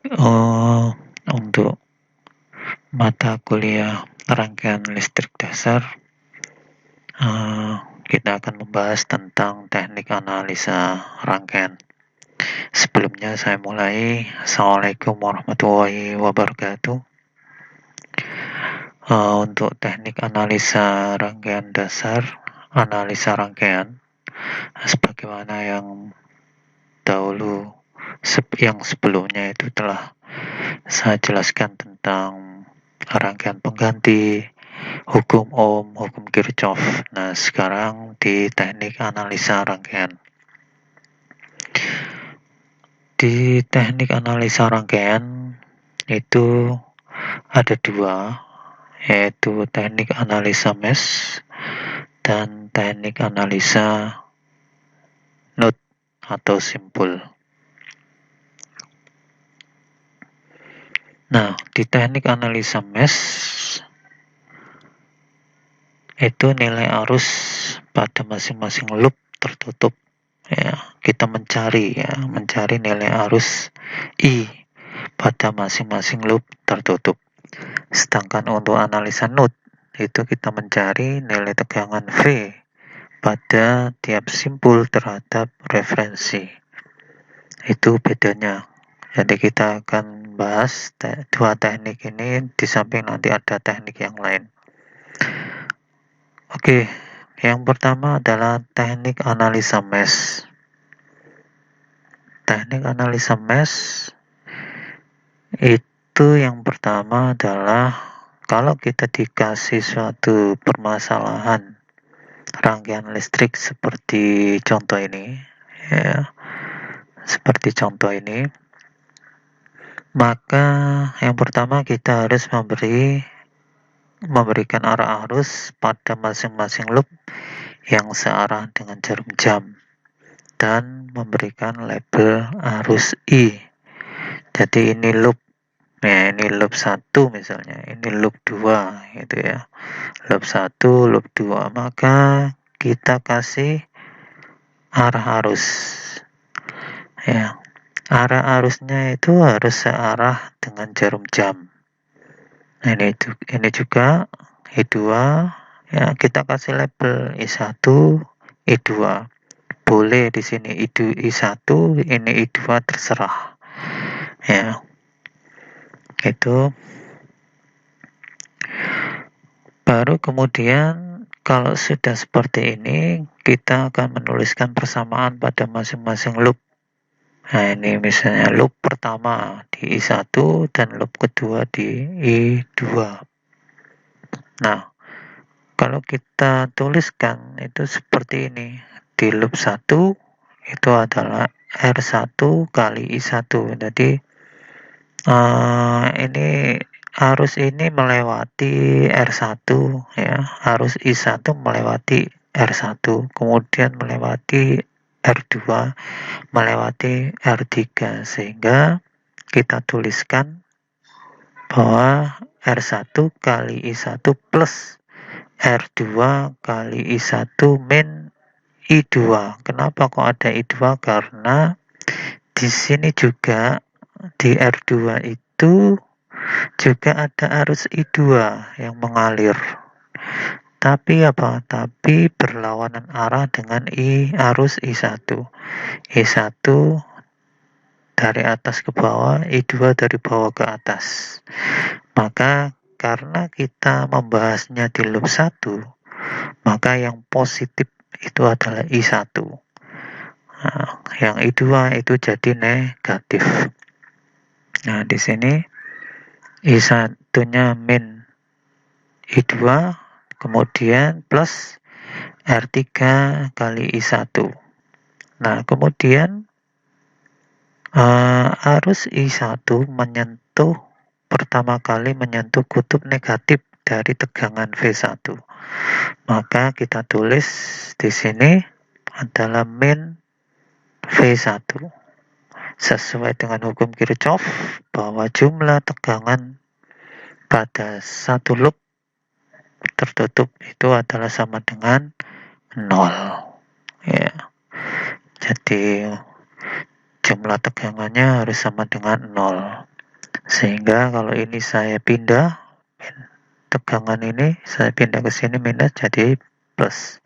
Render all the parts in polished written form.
Untuk mata kuliah rangkaian listrik dasar, kita akan membahas tentang teknik analisa rangkaian. Sebelumnya saya mulai. Assalamualaikum warahmatullahi wabarakatuh. Untuk teknik analisa rangkaian dasar, analisa rangkaian, sebagaimana yang dahulu yang sebelumnya itu telah saya jelaskan tentang rangkaian pengganti, hukum Ohm, hukum Kirchhoff. Nah, sekarang di teknik analisa rangkaian. Di teknik analisa rangkaian itu ada dua, yaitu teknik analisa mesh dan teknik analisa node atau simpul. Nah, di teknik analisa mesh itu nilai arus pada masing-masing loop tertutup. Ya, kita mencari nilai arus I pada masing-masing loop tertutup. Sedangkan untuk analisa node itu kita mencari nilai tegangan V pada tiap simpul terhadap referensi. Itu bedanya. Jadi kita akan bahas dua teknik ini, di samping nanti ada teknik yang lain. Oke, yang pertama adalah teknik analisa mesh. Teknik analisa mesh itu yang pertama adalah kalau kita dikasih suatu permasalahan rangkaian listrik seperti contoh ini, maka yang pertama kita harus memberikan arah arus pada masing-masing loop yang searah dengan jarum jam dan memberikan label arus I. Jadi ini loop, ini loop 1 misalnya, ini loop 2 gitu ya. Loop 1, loop 2, maka kita kasih arah arus. Ya. Arah arusnya itu harus searah dengan jarum jam. Nah, ini juga I2, ya kita kasih label I1, I2. Boleh di sini I1, ini I2 terserah. Ya. Itu. Baru kemudian kalau sudah seperti ini, kita akan menuliskan persamaan pada masing-masing loop. Nah, ini misalnya loop pertama di I1 dan loop kedua di I2. Nah, kalau kita tuliskan itu seperti ini. Di loop 1 itu adalah R1 kali I1. Jadi ini arus ini melewati R1 ya. Arus I1 melewati R1, kemudian melewati R2, melewati R3, sehingga kita tuliskan bahwa R1 kali I1 plus R2 kali I1 min I2. Kenapa kok ada I2? Karena di sini juga di R2 itu juga ada arus I2 yang mengalir. Tapi apa? Tapi berlawanan arah dengan arus I1. I1 dari atas ke bawah, I2 dari bawah ke atas. Maka karena kita membahasnya di loop 1, maka yang positif itu adalah I1. Nah, yang I2 itu jadi negatif. Nah, di sini I1-nya min I2, kemudian plus R3 kali I1. Nah, kemudian arus I1 pertama kali menyentuh kutub negatif dari tegangan V1. Maka kita tulis di sini adalah min V1. Sesuai dengan hukum Kirchhoff bahwa jumlah tegangan pada satu loop tertutup itu adalah sama dengan 0. Ya. Jadi jumlah tegangannya harus sama dengan 0. Sehingga kalau ini saya pindah, tegangan ini saya pindah ke sini minus jadi plus.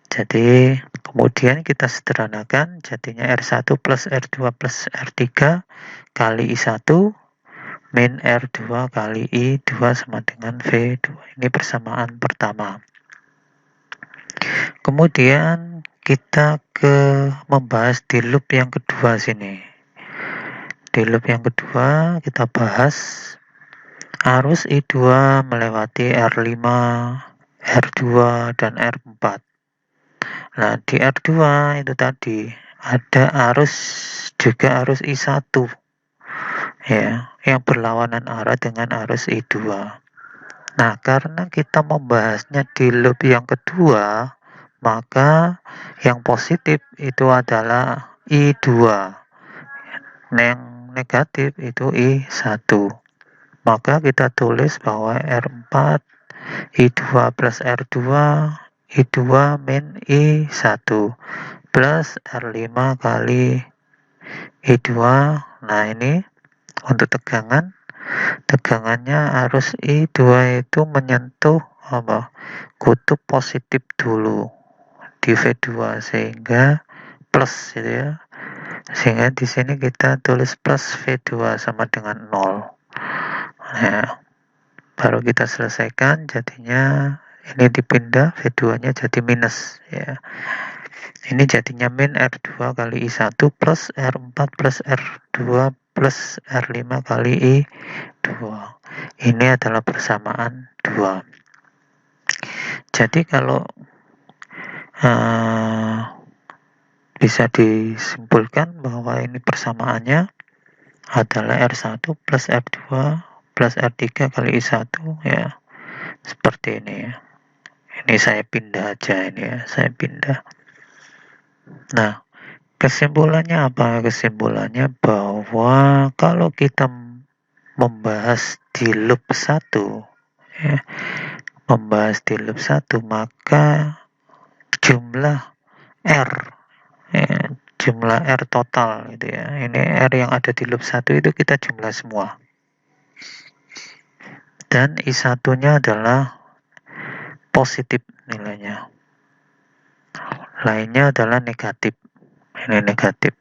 Jadi kemudian kita sederhanakan, jadinya R1 plus R2 plus R3 kali I1 min R2 kali I2 sama dengan V2. Ini persamaan pertama. Kemudian kita membahas di loop yang kedua sini. Di loop yang kedua kita bahas arus I2 melewati R5, R2, dan R4. Nah, di R2 itu tadi ada juga arus I1 ya, yang berlawanan arah dengan arus I2. Nah, karena kita membahasnya di loop yang kedua, maka yang positif itu adalah I2. Yang negatif itu I1. Maka kita tulis bahwa R4 I2 plus R2 I2 min I1 plus R5 kali I2. Nah, ini untuk tegangannya arus I2 itu menyentuh kutub positif dulu di V2 sehingga plus gitu ya. Sehingga di sini kita tulis plus V2 sama dengan 0. Nah, baru kita selesaikan, jadinya ini dipindah, V2-nya jadi minus ya. Ini jadinya min R2 kali I1 plus R4 plus R2 plus R5 kali I2. Ini adalah persamaan 2. Jadi kalau bisa disimpulkan bahwa ini persamaannya adalah R1 plus R2 plus R3 kali I1 ya. Seperti ini ya. Ini saya pindah aja ini ya, saya pindah. Nah, kesimpulannya apa? Kesimpulannya bahwa kalau kita membahas di loop 1 ya, maka jumlah R ya, jumlah R total gitu ya. Ini R yang ada di loop 1 itu kita jumlah semua. Dan I1-nya adalah positif nilainya. Lainnya adalah negatif. Ini negatif.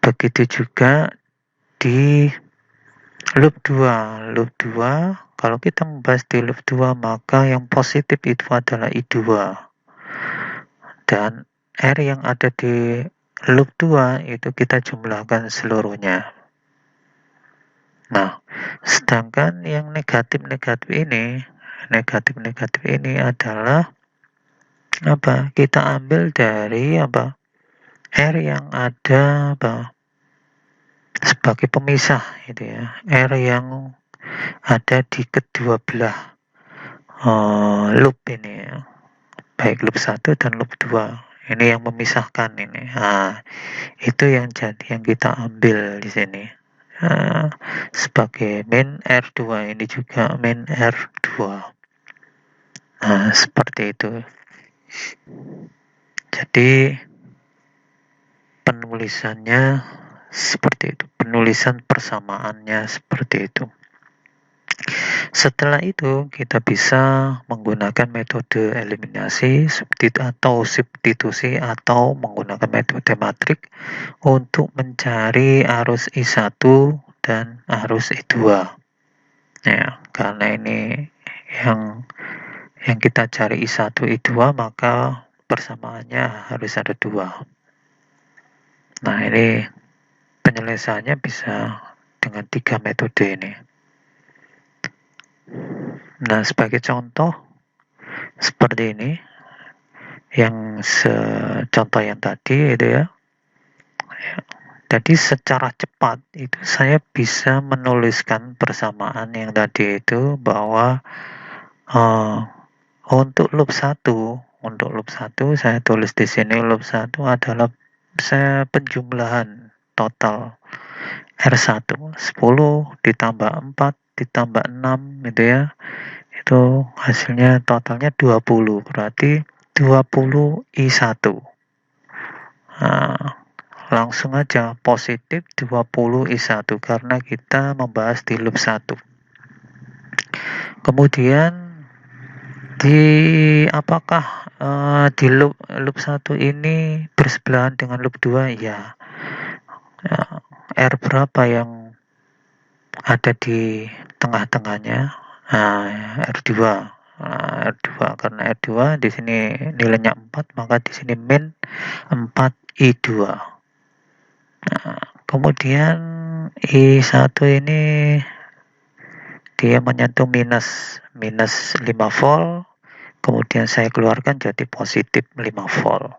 Begitu juga di loop 2. Loop 2, kalau kita membahas di loop 2, maka yang positif itu adalah I2. Dan R yang ada di loop 2 itu kita jumlahkan seluruhnya. Nah, sedangkan yang negatif-negatif ini adalah apa? Kita ambil dari apa? R yang ada apa? Sebagai pemisah gitu ya. R yang ada di kedua belah loop ini ya. Baik loop 1 dan loop 2. Ini yang memisahkan ini. Nah, itu yang kita ambil di sini. Sebagai min R2, ini juga min R2. Nah, seperti itu. Jadi penulisannya seperti itu. Penulisan persamaannya seperti itu. Setelah itu kita bisa menggunakan metode eliminasi atau substitusi atau menggunakan metode matrik untuk mencari arus I1 dan arus I2. Ya, karena ini yang kita cari I1 I2, maka persamaannya harus ada 2. Nah, ini penyelesaiannya bisa dengan 3 metode ini. Nah, sebagai contoh seperti ini, yang contoh yang tadi itu ya. Jadi secara cepat itu saya bisa menuliskan persamaan yang tadi itu bahwa untuk loop 1 saya tulis di sini loop 1 adalah penjumlahan total R1 10 ditambah 4 ditambah 6 gitu ya. Itu hasilnya totalnya 20, berarti 20 I1. Nah, langsung aja positif 20I1 karena kita membahas di loop 1. Kemudian apakah di loop 1 ini bersebelahan dengan loop 2? Ya. R berapa yang ada di tengah-tengahnya? R2. R2 karena R2 di sini nilainya 4, maka di sini min 4I2. Kemudian I1 ini dia menyentuh minus 5 volt, kemudian saya keluarkan jadi positif 5 volt.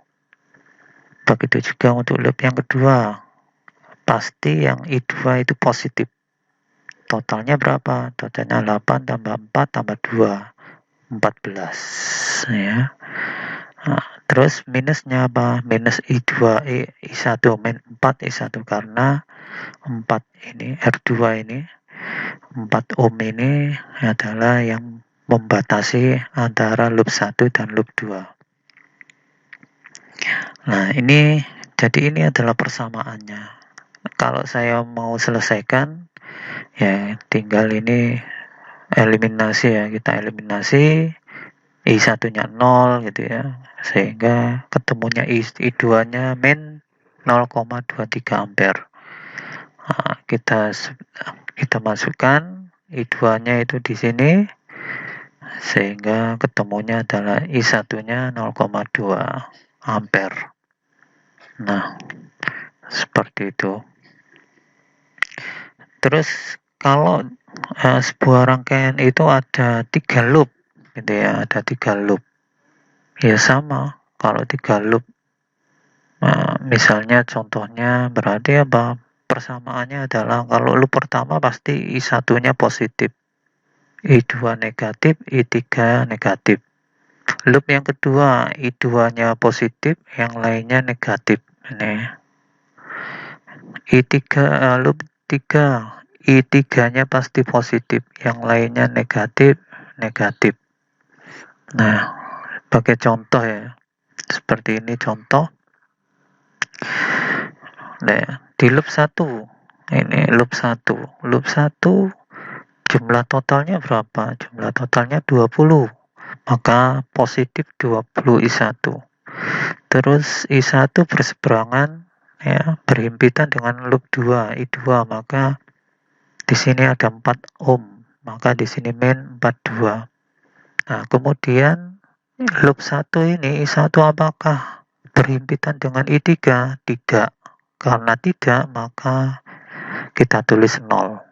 Begitu juga untuk loop yang kedua, pasti yang I2 itu positif. Totalnya berapa? Totalnya 8 tambah 4 tambah 2, 14 ya. Terus minusnya apa? Minus I2, I1, min 4 I1 karena 4 ini, R2 ini 4 ohm ini adalah yang membatasi antara loop 1 dan loop 2. Nah, jadi ini adalah persamaannya. Kalau saya mau selesaikan, ya tinggal ini eliminasi ya, kita eliminasi I1-nya 0 gitu ya. Sehingga ketemunya I2-nya min 0,23 ampere. Nah, kita masukkan I2-nya itu di sini sehingga ketemunya adalah I1-nya 0,2 ampere. Nah, seperti itu. Terus kalau sebuah rangkaian itu ada 3 loop gitu ya, ada 3 loop. Ya sama, kalau 3 loop misalnya contohnya berarti apa? Persamaannya adalah kalau loop pertama pasti I1-nya positif, I2 negatif, I3 negatif. Loop yang kedua I2-nya positif, yang lainnya negatif. Ini loop 3 I3-nya pasti positif, yang lainnya negatif. Nah, sebagai contoh ya, seperti ini contoh. Nah, di loop 1, ini loop 1 jumlah totalnya berapa? Jumlah totalnya 20, maka positif 20 I1. Terus I1 berseberangan ya, berhimpitan dengan loop 2 I2, maka di sini ada 4 ohm, maka di sini min 42. Nah, kemudian loop 1 ini I1 apakah berhimpitan dengan I3? Tidak. Karena tidak, maka kita tulis 0.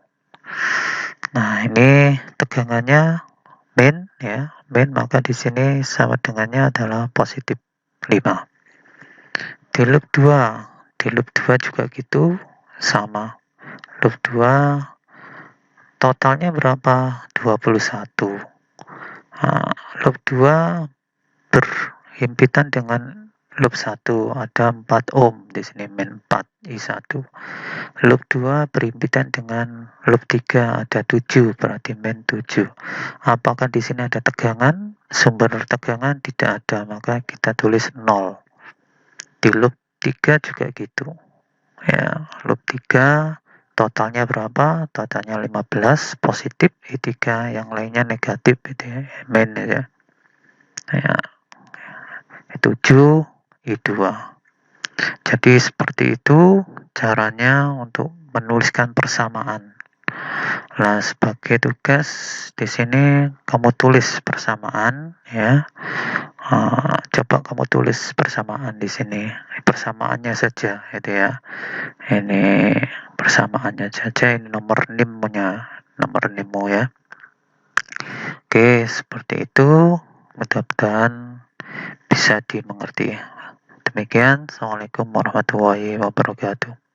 Nah, ini tegangannya min ya, min, maka di sini sama dengannya adalah positif 5. Di loop 2 juga gitu, sama. Loop 2 totalnya berapa? 21. Nah, loop 2 berhimpitan dengan loop 1, ada 4 ohm di sini, min 4 I1. Loop 2 berhimpitan dengan loop 3, ada 7, berarti min 7. Apakah di sini ada tegangan? Sumber tegangan tidak ada, maka kita tulis 0. Di loop 3 juga gitu. Ya, loop 3 totalnya berapa? Totalnya 15 positif I3, yang lainnya negatif itu ya, min ya. Ya. 7 I2. Jadi seperti itu caranya untuk menuliskan persamaan. Nah, sebagai tugas di sini kamu tulis persamaan ya. Coba kamu tulis persamaan di sini. Persamaannya saja gitu ya. Ini persamaannya saja, ini nomor NIM-mu ya. Oke, seperti itu. Mudah-mudahan bisa dimengerti. Demikian, Assalamualaikum warahmatullahi wabarakatuh.